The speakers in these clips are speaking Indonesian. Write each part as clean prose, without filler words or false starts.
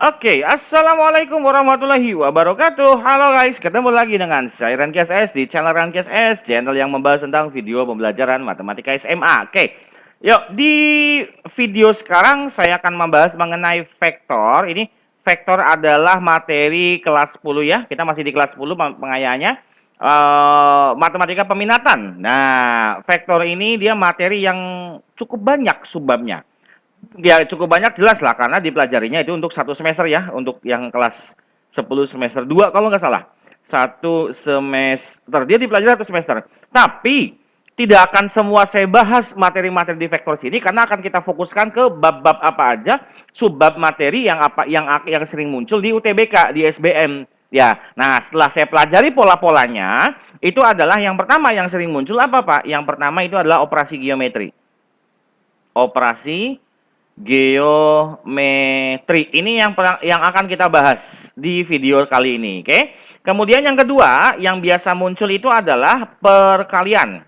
Oke, assalamualaikum warahmatullahi wabarakatuh. Halo guys, ketemu lagi dengan saya Rankes S di channel Rankes S, channel yang membahas tentang video pembelajaran matematika SMA. Oke, yuk di video sekarang saya akan membahas mengenai vektor. Ini vektor adalah materi kelas 10 ya. Kita masih di kelas 10 pengayaannya. Matematika peminatan. Nah, vektor ini dia materi yang cukup banyak subbabnya. Ya cukup banyak jelas lah karena dipelajarinya itu untuk satu semester ya, untuk yang kelas 10 semester 2 kalau nggak salah. Satu semester, dia dipelajari satu semester. Tapi tidak akan semua saya bahas materi-materi di vektor sini karena akan kita fokuskan ke bab-bab apa aja, subbab materi yang apa yang sering muncul di UTBK, di SBM. Ya. Nah, setelah saya pelajari pola-polanya, itu adalah yang pertama yang sering muncul apa, Pak? Yang pertama itu adalah operasi geometri. Operasi geometri. Ini yang akan kita bahas di video kali ini, oke? Kemudian yang kedua, yang biasa muncul itu adalah perkalian.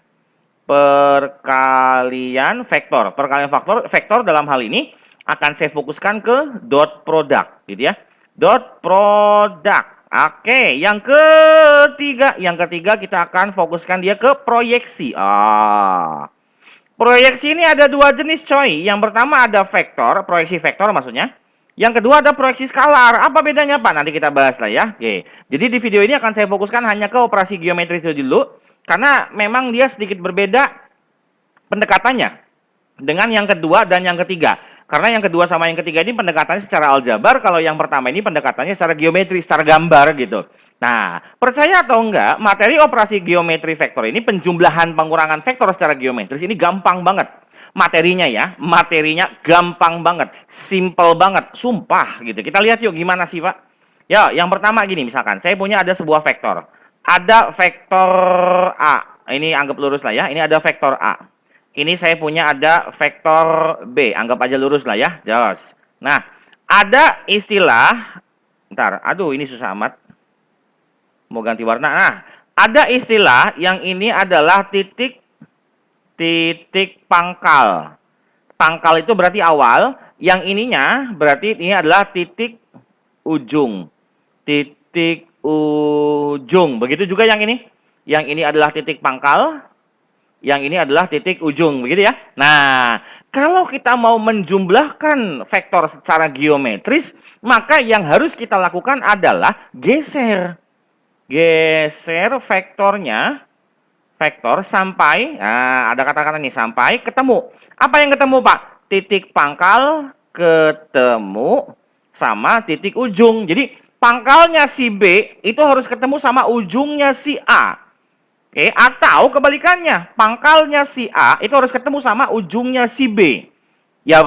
Perkalian vektor. Perkalian vektor dalam hal ini akan saya fokuskan ke dot product, gitu ya. Dot product. Oke, yang ketiga kita akan fokuskan dia ke proyeksi. Proyeksi ini ada dua jenis coy. Yang pertama ada vektor, proyeksi vektor maksudnya. Yang kedua ada proyeksi skalar. Apa bedanya Pak? Nanti kita bahas lah ya. Oke. Jadi di video ini akan saya fokuskan hanya ke operasi geometri dulu. Karena memang dia sedikit berbeda pendekatannya dengan yang kedua dan yang ketiga. Karena yang kedua sama yang ketiga ini pendekatannya secara aljabar. Kalau yang pertama ini pendekatannya secara geometri, secara gambar gitu. Nah, percaya atau enggak, materi operasi geometri vektor ini penjumlahan pengurangan vektor secara geometris ini gampang banget. Materinya ya, materinya gampang banget, simple banget, sumpah gitu. Kita lihat yuk gimana sih, Pak. Ya, yang pertama gini misalkan, saya punya ada sebuah vektor. Ada vektor A. Ini anggap lurus lah ya. Ini ada vektor A. Ini saya punya ada vektor B. Anggap aja lurus lah ya. Jos. Nah, ada istilah, ntar, aduh ini susah amat. Mau ganti warna. Nah, ada istilah yang ini adalah titik pangkal. Pangkal itu berarti awal, yang ininya berarti ini adalah titik ujung. Titik ujung. Begitu juga yang ini. Yang ini adalah titik pangkal, yang ini adalah titik ujung, begitu ya. Nah, kalau kita mau menjumlahkan vektor secara geometris, maka yang harus kita lakukan adalah geser vektornya, vektor sampai, nah, ada kata-kata nih, sampai ketemu. Apa yang ketemu, Pak? Titik pangkal ketemu sama titik ujung. Jadi, pangkalnya si B itu harus ketemu sama ujungnya si A. Oke, atau kebalikannya, pangkalnya si A itu harus ketemu sama ujungnya si B. Ya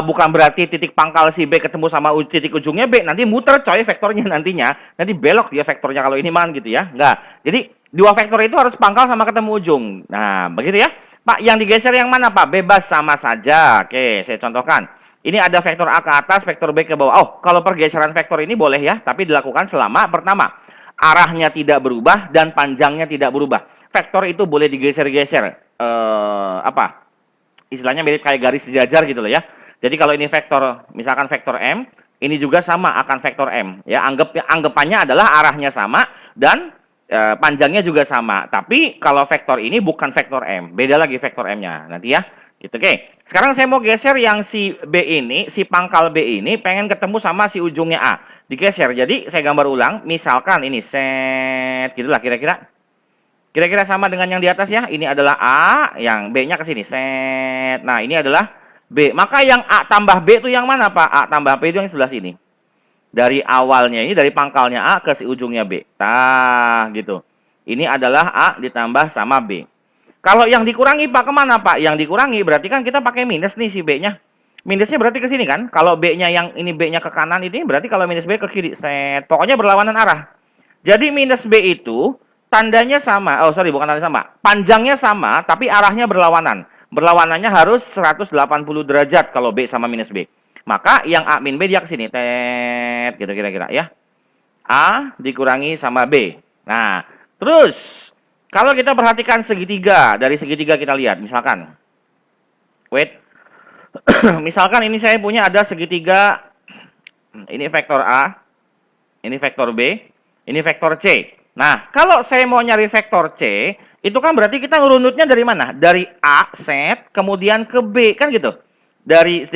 bukan berarti titik pangkal si B ketemu sama titik ujungnya B, nanti muter coy vektornya nantinya, nanti belok dia vektornya kalau ini man gitu ya. Enggak. Jadi dua vektor itu harus pangkal sama ketemu ujung. Nah, begitu ya. Pak, yang digeser yang mana, Pak? Bebas sama saja. Oke, saya contohkan. Ini ada vektor A ke atas, vektor B ke bawah. Oh, kalau pergeseran vektor ini boleh ya, tapi dilakukan selama pertama arahnya tidak berubah dan panjangnya tidak berubah. Vektor itu boleh digeser-geser. Apa? Istilahnya mirip kayak garis sejajar gitu loh ya. Jadi kalau ini vektor, misalkan vektor M, ini juga sama akan vektor M. Ya, anggapannya adalah arahnya sama dan panjangnya juga sama. Tapi kalau vektor ini bukan vektor M, beda lagi vektor M-nya. Nanti ya. Gitu, oke. Sekarang saya mau geser yang si B ini, si pangkal B ini pengen ketemu sama si ujungnya A. Digeser. Jadi saya gambar ulang, misalkan ini set gitulah kira-kira. Kira-kira sama dengan yang di atas ya. Ini adalah A, yang B-nya ke sini. Set. Nah, ini adalah B. Maka yang A tambah B itu yang mana, Pak? A tambah B itu yang sebelah sini. Dari awalnya ini, dari pangkalnya A ke si ujungnya B. Nah, gitu. Ini adalah A ditambah sama B. Kalau yang dikurangi, Pak, kemana, Pak? Yang dikurangi berarti kan kita pakai minus nih si B-nya. Minusnya berarti ke sini kan? Kalau B-nya yang ini B-nya ke kanan ini berarti kalau minus B ke kiri. Set. Pokoknya berlawanan arah. Jadi minus B itu tandanya sama, oh sorry bukan tandanya sama, panjangnya sama tapi arahnya berlawanan. Berlawanannya harus 180 derajat kalau B sama minus B. Maka yang A min B dia ke sini, tet gitu kira-kira ya. A dikurangi sama B. Nah, terus kalau kita perhatikan segitiga, dari segitiga kita lihat misalkan. Wait. Misalkan ini saya punya ada segitiga Ini vektor A, ini vektor B, ini vektor C. Nah, kalau saya mau nyari vektor C, itu kan berarti kita ngerunutnya dari mana? Dari A set, kemudian ke B, kan gitu. Dari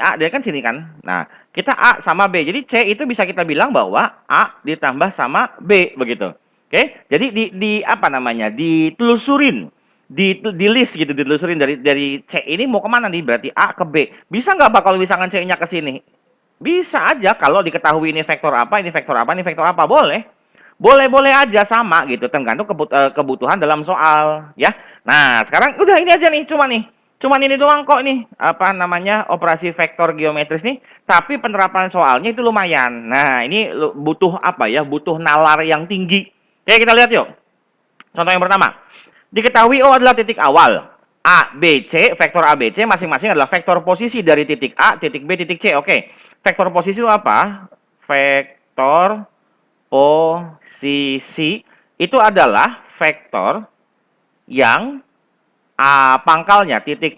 A, dia kan sini kan. Nah, kita A sama B. Jadi C itu bisa kita bilang bahwa A ditambah sama B, begitu. Oke, jadi di apa namanya? Ditelusurin. Di list gitu, ditelusurin dari C ini mau kemana nih? Berarti A ke B. Bisa nggak Pak kalau misalkan C-nya ke sini? Bisa aja kalau diketahui ini vektor apa, ini vektor apa, ini vektor apa, boleh. Boleh-boleh aja sama gitu, tergantung kebutuhan dalam soal, ya. Nah, sekarang udah ini aja nih, cuman ini doang kok nih, apa namanya, operasi vektor geometris nih, tapi penerapan soalnya itu lumayan. Nah, ini butuh apa ya, butuh nalar yang tinggi. Oke, kita lihat yuk. Contoh yang pertama, diketahui O adalah titik awal. A, B, C, vektor A, B, C masing-masing adalah vektor posisi dari titik A, titik B, titik C. Oke, vektor posisi itu apa? Vektor posisi itu adalah vektor yang pangkalnya, titik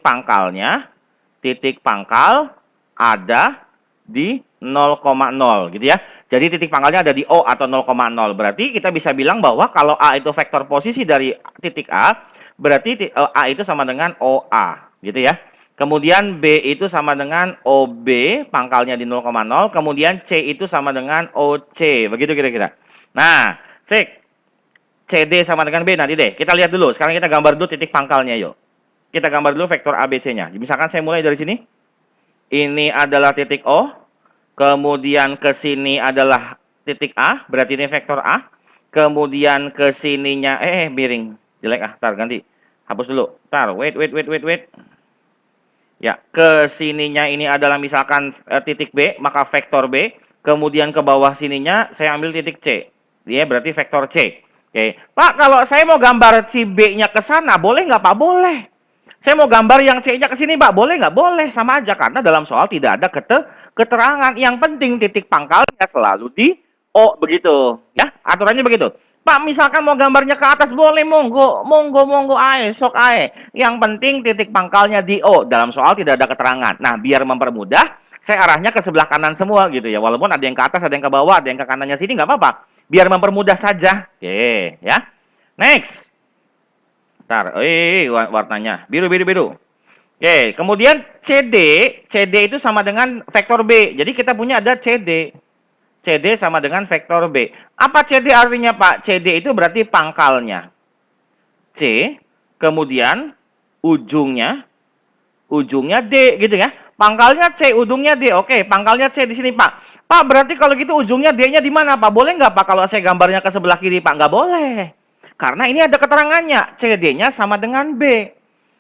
pangkal ada di 0,0 gitu ya. Jadi titik pangkalnya ada di O atau 0,0. Berarti kita bisa bilang bahwa kalau A itu vektor posisi dari titik A, berarti A itu sama dengan OA gitu ya. Kemudian B itu sama dengan OB, pangkalnya di 0,0. Kemudian C itu sama dengan OC. Begitu kira-kira. Nah, sik. CD sama dengan B nanti deh. Kita lihat dulu. Sekarang kita gambar dulu titik pangkalnya yuk. Kita gambar dulu vektor ABC-nya. Misalkan saya mulai dari sini. Ini adalah titik O. Kemudian ke sini adalah titik A. Berarti ini vektor A. Kemudian ke sininya. Miring. Jelek ah. Tar, ganti. Hapus dulu. Tar, wait. Ya, ke sininya ini adalah misalkan titik B. Maka vektor B. Kemudian ke bawah sininya saya ambil titik C. Dia berarti vektor C. Oke, Pak, kalau saya mau gambar si B-nya ke sana, boleh nggak Pak? Boleh. Saya mau gambar yang C-nya ke sini, Pak. Boleh nggak? Boleh. Sama aja, karena dalam soal tidak ada keterangan. Yang penting titik pangkalnya selalu di O, begitu. Ya, aturannya begitu. Pak, misalkan mau gambarnya ke atas, boleh, monggo, ae, sok ae. Yang penting titik pangkalnya di O. Dalam soal tidak ada keterangan. Nah, biar mempermudah, saya arahnya ke sebelah kanan semua gitu ya. Walaupun ada yang ke atas, ada yang ke bawah, ada yang ke kanannya sini, nggak apa-apa. Biar mempermudah saja. Oke, ya. Next. Ntar, warnanya biru. Oke, kemudian CD itu sama dengan vektor B. Jadi kita punya ada CD. CD sama dengan vektor B. Apa CD artinya, Pak? CD itu berarti pangkalnya. C, kemudian ujungnya D gitu ya. Pangkalnya C, ujungnya D. Oke, pangkalnya C di sini, Pak. Pak, berarti kalau gitu ujungnya D-nya di mana, Pak? Boleh nggak, Pak, kalau saya gambarnya ke sebelah kiri, Pak? Nggak boleh. Karena ini ada keterangannya. CD-nya sama dengan B.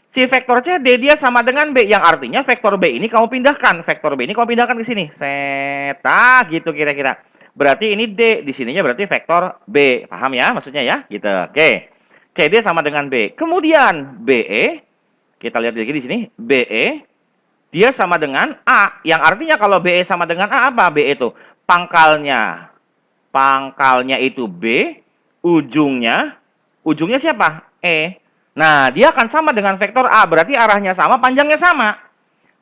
Si vektor CD dia sama dengan B. Yang artinya vektor B ini kamu pindahkan. Vektor B ini kamu pindahkan ke sini. Seta gitu kira-kira. Berarti ini D. Di sininya berarti vektor B. Paham ya maksudnya ya? Gitu. Oke. CD sama dengan B. Kemudian BE. Kita lihat lagi di sini. BE dia sama dengan A, yang artinya kalau BE sama dengan A apa? BE itu pangkalnya itu B, ujungnya siapa? E. Nah, dia akan sama dengan vektor A, berarti arahnya sama, panjangnya sama.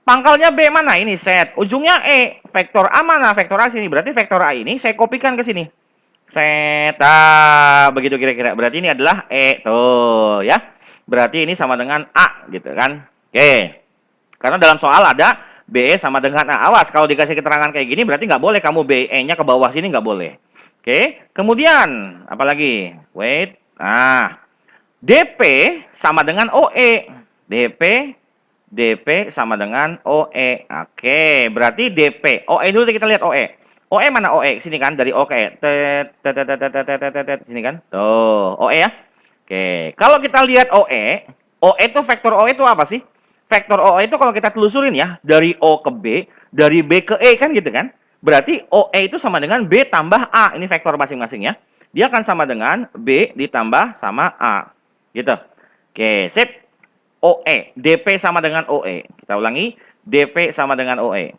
Pangkalnya B mana? Ini set. Ujungnya E. Vektor A mana? Vektor A sini. Berarti vektor A ini saya kopikan ke sini. Set. Begitu kira-kira. Berarti ini adalah E. Tuh, ya. Berarti ini sama dengan A, gitu kan. Oke. Karena dalam soal ada BE sama dengan A. Awas, kalau dikasih keterangan kayak gini, berarti nggak boleh kamu BE-nya ke bawah sini, nggak boleh. Oke, kemudian, apalagi? Wait, nah, DP sama dengan OE. DP sama dengan OE. Oke, berarti DP. OE dulu kita lihat OE. OE mana OE? Sini kan, dari OE. Sini kan? Tuh, OE ya. Oke, kalau kita lihat OE, OE itu vektor OE itu apa sih? Vektor OE itu kalau kita telusurin ya, dari O ke B, dari B ke E kan gitu kan. Berarti OE itu sama dengan B tambah A. Ini vektor masing-masing ya. Dia akan sama dengan B ditambah sama A. Gitu. Oke, sip. OE, DP sama dengan OE. Kita ulangi, DP sama dengan OE.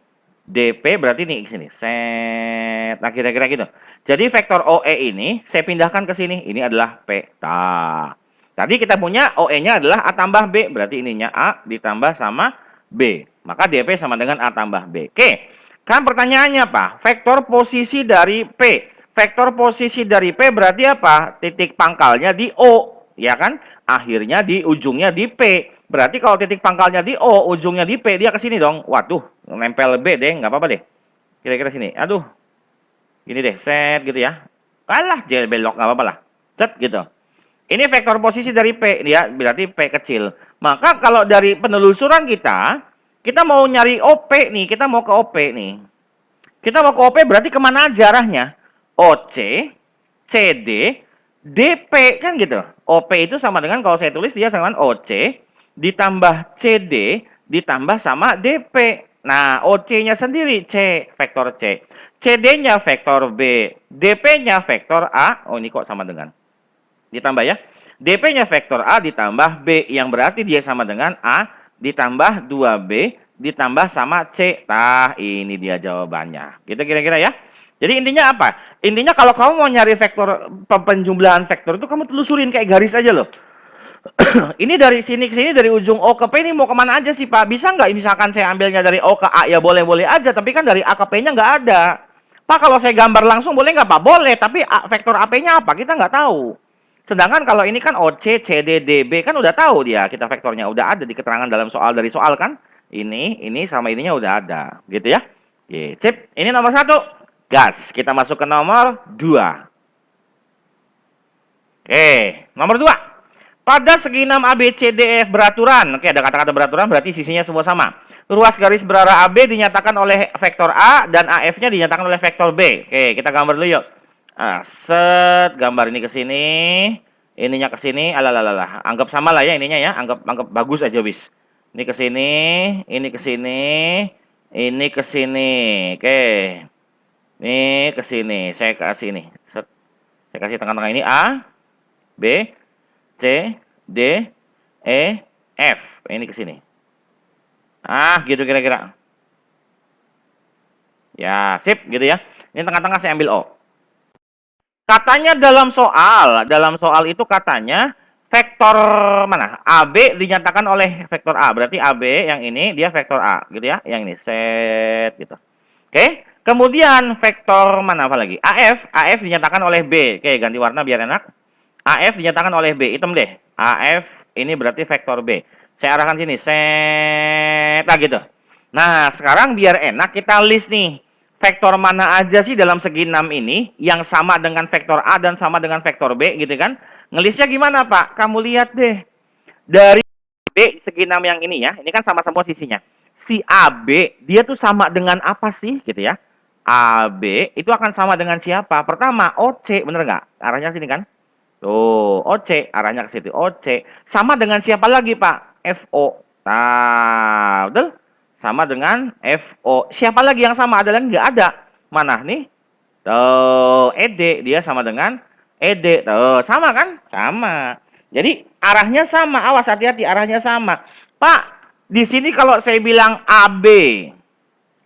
DP berarti nih ke sini. Set. Nah, kira-kira gitu. Jadi vektor OE ini saya pindahkan ke sini. Ini adalah peta. Tadi kita punya OE-nya adalah A tambah B. Berarti ininya A ditambah sama B. Maka DP sama dengan A tambah B. Oke. Kan pertanyaannya apa? Vektor posisi dari P. Vektor posisi dari P berarti apa? Titik pangkalnya di O, ya kan? Akhirnya di ujungnya di P. Berarti kalau titik pangkalnya di O, ujungnya di P, dia ke sini dong. Waduh, nempel B deh, nggak apa-apa deh. Kira-kira sini. Aduh, gini deh, set gitu ya. Alah, belok nggak apa-apa lah. Set gitu. Ini vektor posisi dari P, ya, berarti P kecil. Maka kalau dari penelusuran kita mau nyari OP nih, kita mau ke OP nih. Kita mau ke OP berarti kemana aja arahnya? OC, CD, DP, kan gitu. OP itu sama dengan, kalau saya tulis dia sama dengan OC, ditambah CD, ditambah sama DP. Nah, OC-nya sendiri C, vektor C. CD-nya vektor B, DP-nya vektor A. Oh, ini kok sama dengan. Ditambah ya. DP-nya vektor A ditambah B, yang berarti dia sama dengan A ditambah 2B ditambah sama C. Nah, ini dia jawabannya. Gitu kira-kira ya. Jadi intinya apa? Intinya kalau kamu mau nyari vektor, penjumlahan vektor itu kamu telusurin kayak garis aja loh. Ini dari sini ke sini, dari ujung O ke P ini mau kemana aja sih Pak? Bisa nggak misalkan saya ambilnya dari O ke A? Ya boleh-boleh aja, tapi kan dari A ke P-nya nggak ada. Pak, kalau saya gambar langsung boleh nggak Pak? Boleh, tapi vektor AP-nya apa? Kita nggak tahu. Sedangkan kalau ini kan OC, CD, DB kan udah tahu dia, kita vektornya udah ada di keterangan dalam soal, dari soal kan. Ini sama ininya udah ada, gitu ya. Oke, sip. Ini nomor 1. Gas. Kita masuk ke nomor 2. Oke, nomor 2. Pada segi 6 ABCDF beraturan. Oke, ada kata-kata beraturan berarti sisinya semua sama. Ruas garis berarah AB dinyatakan oleh vektor A dan AF-nya dinyatakan oleh vektor B. Oke, kita gambar dulu yuk. Nah, set, gambar ini ke sini, ininya ke sini, alalalala. Anggap sama lah ya ininya ya, anggap bagus aja wis. Ini ke sini, ini ke sini, ini ke sini. Oke. Ini ke sini, saya kasih ini. Set. Saya kasih tengah-tengah ini A, B, C, D, E, F. Ini ke sini. Ah, gitu kira-kira. Ya, sip gitu ya. Ini tengah-tengah saya ambil O. Katanya dalam soal itu katanya vektor mana? AB dinyatakan oleh vektor A. Berarti AB yang ini dia vektor A, gitu ya. Yang ini set gitu. Oke. Kemudian vektor mana apa lagi? AF dinyatakan oleh B. Oke, ganti warna biar enak. AF dinyatakan oleh B, hitam deh. AF ini berarti vektor B. Saya arahkan sini, set, gitu. Nah, sekarang biar enak kita list nih. Vektor mana aja sih dalam segi 6 ini yang sama dengan vektor A dan sama dengan vektor B gitu kan? Ngelistnya gimana Pak? Kamu lihat deh. Dari B segi 6 yang ini ya, ini kan sama-sama sisinya. Si AB, dia tuh sama dengan apa sih gitu ya? AB itu akan sama dengan siapa? Pertama, OC, bener nggak? Arahnya sini kan? Tuh, OC, arahnya ke situ. OC. Sama dengan siapa lagi, Pak? FO. Nah, betul? Sama dengan FO. Siapa lagi yang sama? Ada lagi nggak? Ada. Mana nih? Tuh, ED. Dia sama dengan ED. Tuh, sama kan? Sama. Jadi, arahnya sama. Awas, hati-hati. Arahnya sama. Pak, di sini kalau saya bilang AB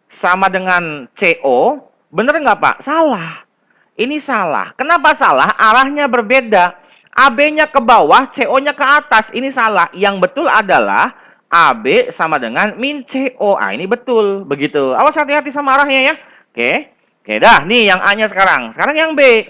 sama dengan CO, bener nggak, Pak? Salah. Ini salah. Kenapa salah? Arahnya berbeda. AB-nya ke bawah, CO-nya ke atas. Ini salah. Yang betul adalah AB sama dengan min CO. Ah, ini betul. Begitu. Awas hati-hati sama arahnya ya. Oke. Oke, dah. Nih yang A-nya sekarang. Sekarang yang B.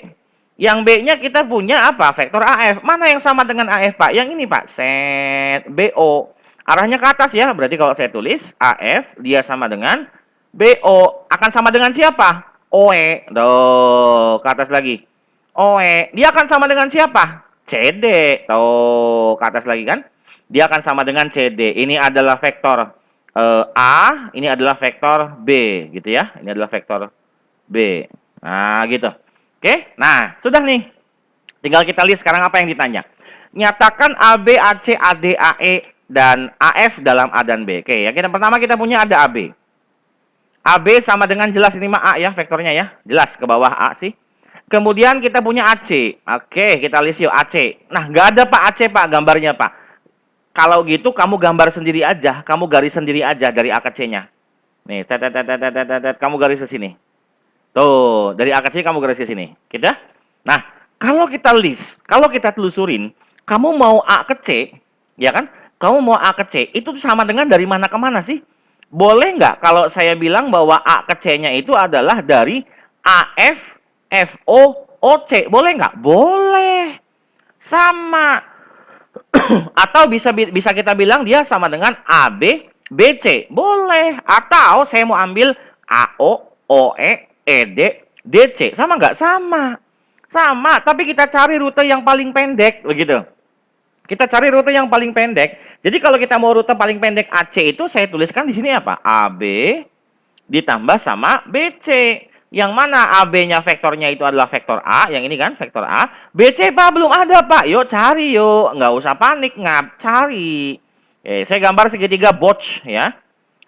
Yang B-nya kita punya apa? Vektor AF. Mana yang sama dengan AF, Pak? Yang ini, Pak. Set BO. Arahnya ke atas ya. Berarti kalau saya tulis AF, dia sama dengan BO. Akan sama dengan siapa? OE, tuh, ke atas lagi. OE, dia akan sama dengan siapa? CD, tuh, ke atas lagi kan? Dia akan sama dengan CD. Ini adalah vektor A, ini adalah vektor B, gitu ya. Ini adalah vektor B. Nah, gitu. Oke, nah, sudah nih. Tinggal kita lihat sekarang apa yang ditanya. Nyatakan AB, AC, AD, AE, dan AF dalam A dan B. Oke, yang pertama kita punya ada AB. AB sama dengan jelas ini mah A ya, vektornya ya. Jelas ke bawah A sih. Kemudian kita punya AC. Oke, kita list yuk AC. Nah, nggak ada Pak AC Pak gambarnya Pak. Kalau gitu kamu gambar sendiri aja, kamu garis sendiri aja dari A ke C-nya. Nih, kamu garis ke sini. Tuh, dari A ke C kamu garis ke sini. Gitu ya? Nah, kalau kita list, kalau kita telusurin, kamu mau A ke C, ya kan? Kamu mau A ke C, itu sama dengan dari mana ke mana sih? Boleh nggak kalau saya bilang bahwa A ke C-nya itu adalah dari AF, FO, OC? Boleh nggak? Boleh. Sama. Atau bisa kita bilang dia sama dengan AB, BC. Boleh. Atau saya mau ambil AO, OE, ED, DC. Sama nggak? Sama. Sama, tapi kita cari rute yang paling pendek, begitu. Kita cari rute yang paling pendek. Jadi kalau kita mau rute paling pendek AC itu saya tuliskan di sini apa? AB ditambah sama BC. Yang mana AB-nya vektornya itu adalah vektor A, yang ini kan vektor A. BC Pak belum ada Pak. Yuk cari yuk, nggak usah panik ngap, cari. Saya gambar segitiga Boch ya.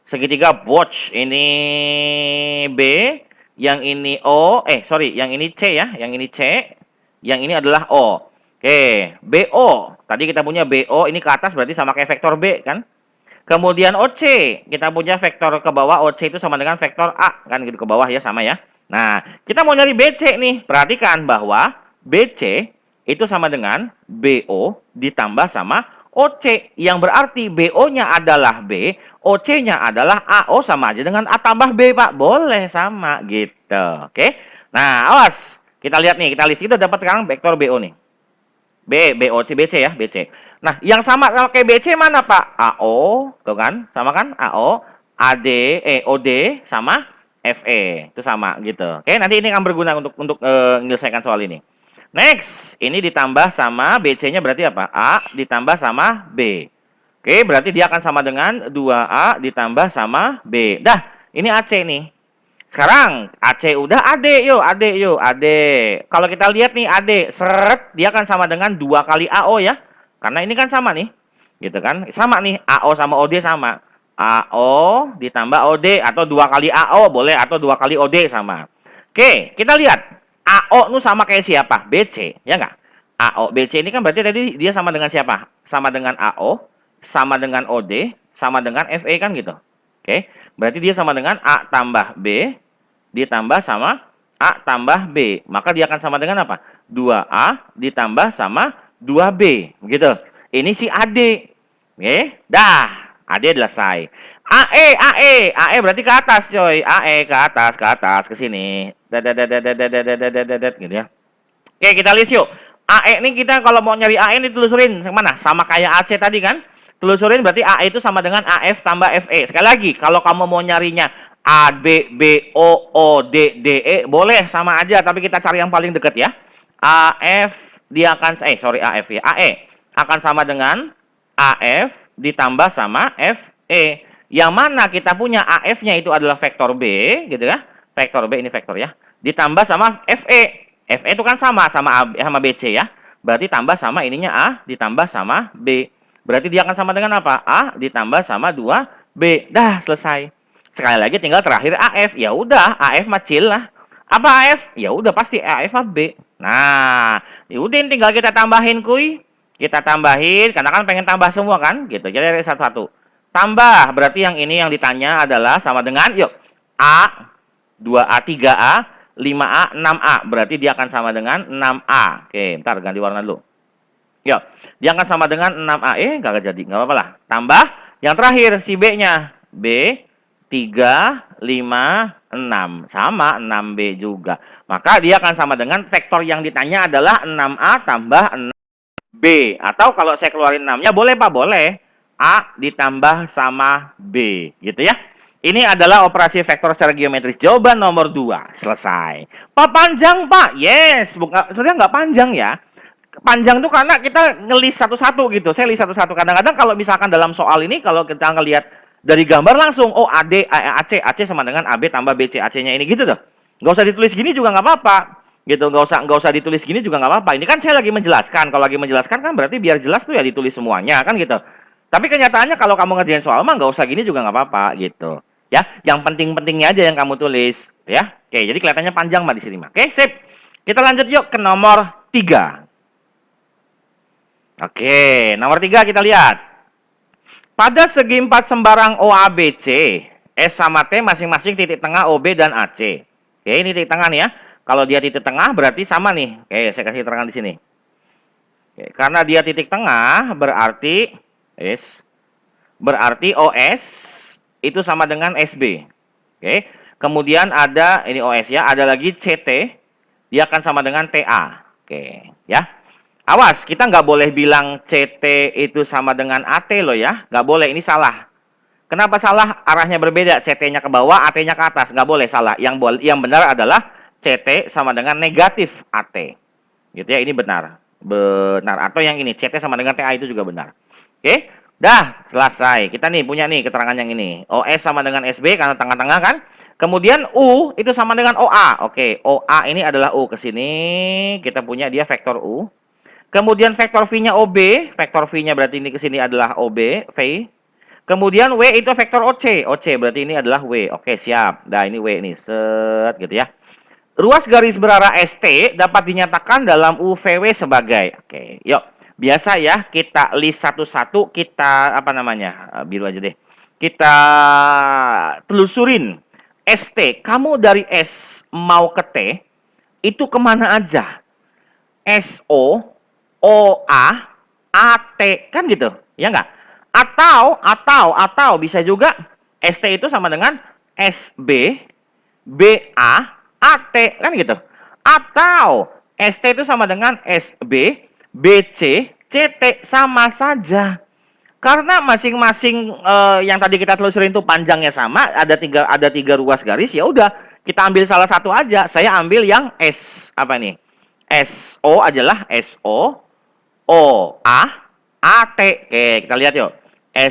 Segitiga Boch. Ini B, yang ini O, sorry, yang ini C ya, yang ini C, yang ini adalah O. Oke, BO. Tadi kita punya BO, ini ke atas berarti sama kayak vektor B kan? Kemudian OC, kita punya vektor ke bawah, OC itu sama dengan vektor A, kan gitu ke bawah ya, sama ya. Nah, kita mau nyari BC nih, perhatikan bahwa BC itu sama dengan BO ditambah sama OC, yang berarti BO-nya adalah B, OC-nya adalah A. Oh, sama aja dengan A tambah B, Pak. Boleh, sama, gitu. Oke, nah, awas, kita lihat nih, kita list, kita dapat sekarang vektor BO nih. BOC, BC ya, BC. Nah, yang sama kayak BC mana, Pak? AO, tuh kan? Sama kan? AO, AD, OD sama FE. Itu sama gitu. Oke, nanti ini akan berguna untuk menyelesaikan soal ini. Next, ini ditambah sama BC-nya berarti apa? A ditambah sama B. Oke, berarti dia akan sama dengan 2A ditambah sama B. Dah, ini AC nih. Sekarang AC udah, AD yuk, AD yuk, AD. Kalau kita lihat nih AD, seret, dia akan sama dengan 2 kali AO ya. Karena ini kan sama nih. Gitu kan? Sama nih, AO sama OD sama. AO ditambah OD atau 2 kali AO boleh atau 2 kali OD sama. Oke, kita lihat. AO itu sama kayak siapa? BC, ya enggak? AO BC ini kan berarti tadi dia sama dengan siapa? Sama dengan AO, sama dengan OD, sama dengan FE kan gitu. Oke, berarti dia sama dengan A tambah B ditambah sama A tambah B. Maka dia akan sama dengan apa? 2A ditambah sama 2B. Begitu. Ini si AD. Oke, dah. AD selesai. AE berarti ke atas coy. AE ke atas, ke sini. Gitu ya. Oke, kita list yuk. AE ini kita kalau mau nyari AE ini telusurin mana? Sama kayak AC tadi kan? Telusurin berarti AE itu sama dengan AF tambah FE. Sekali lagi, kalau kamu mau nyarinya A, B, B, O, D, D, E, boleh sama aja, tapi kita cari yang paling dekat ya. AF, dia akan, sorry, AF ya, AE akan sama dengan AF ditambah sama FE. Yang mana kita punya AF-nya itu adalah vektor B, gitu ya. Vektor B, ini vektor ya. Ditambah sama FE. FE itu kan sama BC ya. Berarti tambah sama ininya A ditambah sama B. Berarti dia akan sama dengan apa? A ditambah sama 2B. Dah, selesai. Sekali lagi tinggal terakhir AF. Ya udah, AF macil lah. Apa AF? Ya udah pasti AF sama B. Nah, yaudah tinggal kita tambahin kuy. Kita tambahin karena kan pengen tambah semua kan? Gitu. Jadi dari satu-satu. Tambah, berarti yang ini yang ditanya adalah sama dengan yuk. A 2A 3A 5A 6A. Berarti dia akan sama dengan 6A. Oke, bentar ganti warna dulu. Yuk, dia akan sama dengan 6A. Gak jadi, nggak apa-apa lah. Tambah yang terakhir si B-nya. B 3, 5, 6. Sama 6B juga. Maka dia akan sama dengan vektor yang ditanya adalah 6A tambah 6B. Atau kalau saya keluarin 6-nya, boleh Pak? Boleh. A ditambah sama B. Gitu ya. Ini adalah operasi vektor secara geometris. Jawaban nomor 2. Selesai. Pak, panjang Pak? Yes. Sebenarnya nggak panjang ya. Panjang tuh karena kita ngelis satu-satu gitu. Saya list satu-satu. Kadang-kadang kalau misalkan dalam soal ini, kalau kita ngelihat dari gambar langsung, oh AC sama dengan AB tambah BC, AC-nya ini gitu tuh. Nggak usah ditulis gini juga nggak apa-apa. Gitu, nggak usah ditulis gini juga nggak apa-apa. Ini kan saya lagi menjelaskan. Kalau lagi menjelaskan kan berarti biar jelas tuh ya ditulis semuanya kan gitu. Tapi kenyataannya kalau kamu ngerjain soal mah nggak usah gini juga nggak apa-apa gitu. Ya, yang penting-pentingnya aja yang kamu tulis, ya. Oke, jadi kelihatannya panjang Mbak di sini, Mbak. Oke, sip. Kita lanjut yuk ke nomor 3. Oke, nomor 3 kita lihat. Pada segi 4 sembarang OABC, S sama T masing-masing titik tengah OB dan AC. Oke, ini titik tengah nih ya. Kalau dia titik tengah berarti sama nih. Oke, saya kasih terangkan di sini. Oke, karena dia titik tengah berarti OS itu sama dengan SB. Oke. Kemudian ada ini OS ya, ada lagi CT, dia akan sama dengan TA. Oke, ya. Awas, kita nggak boleh bilang CT itu sama dengan AT loh ya. Nggak boleh, ini salah. Kenapa salah? Arahnya berbeda. CT-nya ke bawah, AT-nya ke atas. Nggak boleh, salah. Yang benar adalah CT sama dengan negatif AT. Gitu ya, ini benar. Benar. Atau yang ini, CT sama dengan TA itu juga benar. Oke, dah selesai. Kita nih punya nih keterangan yang ini. OS sama dengan SB karena tengah-tengah kan. Kemudian U itu sama dengan OA. Oke, OA ini adalah U ke sini. Kita punya dia vektor U. Kemudian vektor V-nya OB. Vektor V-nya berarti ini ke sini adalah OB, V. Kemudian W itu vektor OC. OC berarti ini adalah W. Oke, siap. Nah, ini W nih. Set gitu ya. Ruas garis berarah ST dapat dinyatakan dalam UVW sebagai. Oke, yuk. Biasa ya, kita list satu-satu, kita apa namanya? Biru aja deh. Kita telusurin. ST, kamu dari S mau ke T, itu kemana aja? SO, OA, AT, kan gitu, ya enggak? Atau bisa juga ST itu sama dengan SB, BA, AT, kan gitu. Atau ST itu sama dengan SB, BC, CT, sama saja. Karena masing-masing yang tadi kita telusurin itu panjangnya sama, ada tiga ruas garis, ya udah kita ambil salah satu aja. Saya ambil yang S apa nih? SO ajalah SO, OA, AT. Oke, kita lihat yuk.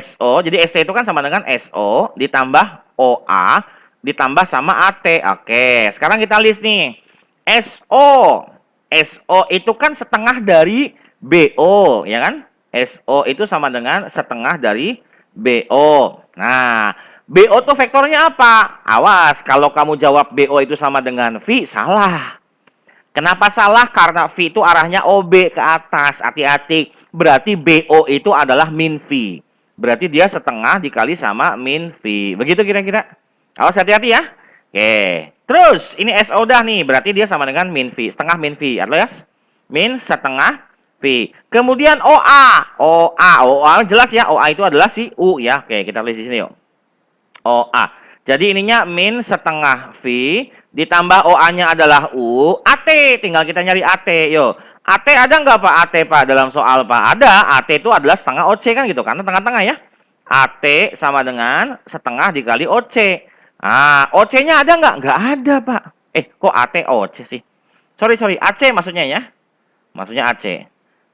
SO, jadi ST itu kan sama dengan SO ditambah OA ditambah sama AT. Oke, sekarang kita list nih. SO. SO itu kan setengah dari BO, ya kan? SO itu sama dengan setengah dari BO. Nah, BO tuh vektornya apa? Awas, kalau kamu jawab BO itu sama dengan V, salah. Kenapa salah? Karena V itu arahnya OB ke atas. Hati-hati. Berarti BO itu adalah min V. Berarti dia setengah dikali sama min V. Begitu kira-kira. Awas, hati-hati ya. Oke. Terus, ini SO dah nih. Berarti dia sama dengan min V. Setengah min V. Alias min setengah V. Kemudian OA. OA jelas ya. OA itu adalah si U ya. Oke, kita lihat di sini yuk. OA. Jadi ininya min setengah V ditambah OA-nya adalah U. AT, tinggal kita nyari AT. Yo, AT ada nggak Pak? AT Pak dalam soal Pak? Ada. AT itu adalah setengah OC kan gitu, karena tengah-tengah ya. AT sama dengan setengah dikali OC. Ah, OC-nya ada nggak? Nggak ada Pak. Kok AT OC sih? Sorry, AC maksudnya ya. Maksudnya AC.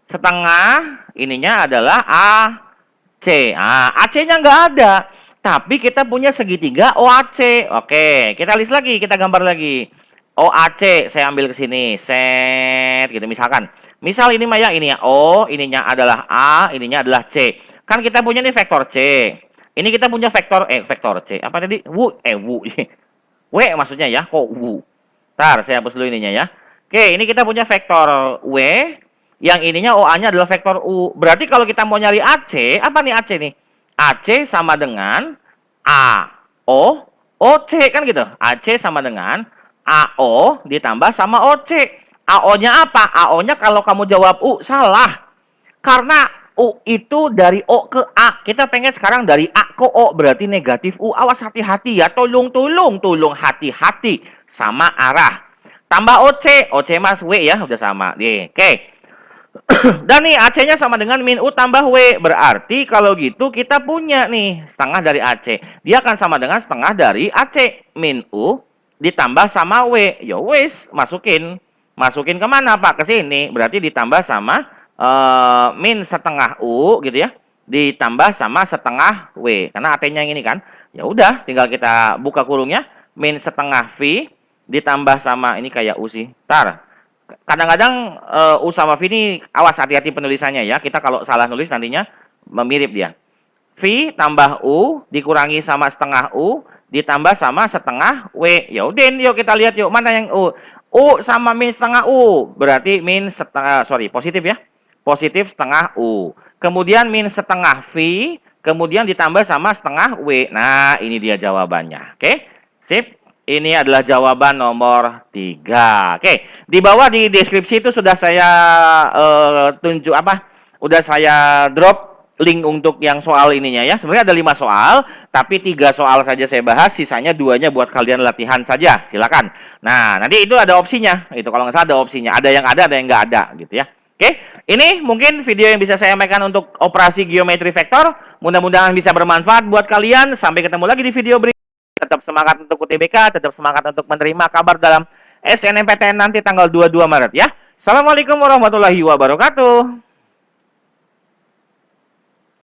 Setengah ininya adalah AC. Ah, AC-nya nggak ada. Tapi kita punya segitiga OAC. Oke, kita list lagi, kita gambar lagi. OAC, saya ambil ke sini. Set, gitu misalkan. Misal ini Maya, ini ya O, ininya adalah A, ininya adalah C. Kan kita punya nih vektor C. Ini kita punya vektor C. Apa tadi? W. W maksudnya ya, kok W. Ntar, saya hapus dulu ininya ya. Oke, ini kita punya vektor W. Yang ininya OA-nya adalah vektor U. Berarti kalau kita mau nyari AC, apa nih AC nih? AC sama dengan AO, OC kan gitu. AC sama dengan AO ditambah sama OC. AO-nya apa? AO-nya kalau kamu jawab U, salah. Karena U itu dari O ke A. Kita pengen sekarang dari A ke O, berarti negatif U. Awas, hati-hati ya. Tolong hati-hati sama arah. Tambah OC. OC mas W ya, udah sama. Oke. Dan nih AC-nya sama dengan min U tambah W. Berarti kalau gitu kita punya nih setengah dari AC. Dia akan sama dengan setengah dari AC. Min U ditambah sama W. Ya wis, masukin. Masukin kemana Pak? Ke sini. Berarti ditambah sama min setengah U gitu ya. Ditambah sama setengah W. Karena AC-nya yang ini kan. Ya udah, tinggal kita buka kurungnya. Min setengah V ditambah sama, ini kayak U sih. Ntar. Kadang-kadang U sama V ini awas, hati-hati penulisannya ya. Kita kalau salah nulis nantinya mirip dia. V tambah U dikurangi sama setengah U ditambah sama setengah W. Ya udah, yuk kita lihat yuk mana yang U. U sama min setengah U. Berarti min setengah, positif ya. Positif setengah U. Kemudian min setengah V, kemudian ditambah sama setengah W. Nah, ini dia jawabannya. Oke. Sip. Ini adalah jawaban nomor 3. Oke, di bawah di deskripsi itu sudah saya tunjuk apa? Udah saya drop link untuk yang soal ininya ya. Sebenarnya ada 5 soal, tapi 3 soal saja saya bahas, sisanya 2-nya buat kalian latihan saja. Silakan. Nah, nanti itu ada opsinya. Itu kalau nggak salah ada opsinya. Ada yang nggak ada gitu ya. Oke, ini mungkin video yang bisa saya sampaikan untuk operasi geometri vektor. Mudah-mudahan bisa bermanfaat buat kalian. Sampai ketemu lagi di video berikutnya. Tetap semangat untuk UTBK, tetap semangat untuk menerima kabar dalam SNMPTN nanti tanggal 22 Maret ya. Assalamualaikum warahmatullahi wabarakatuh.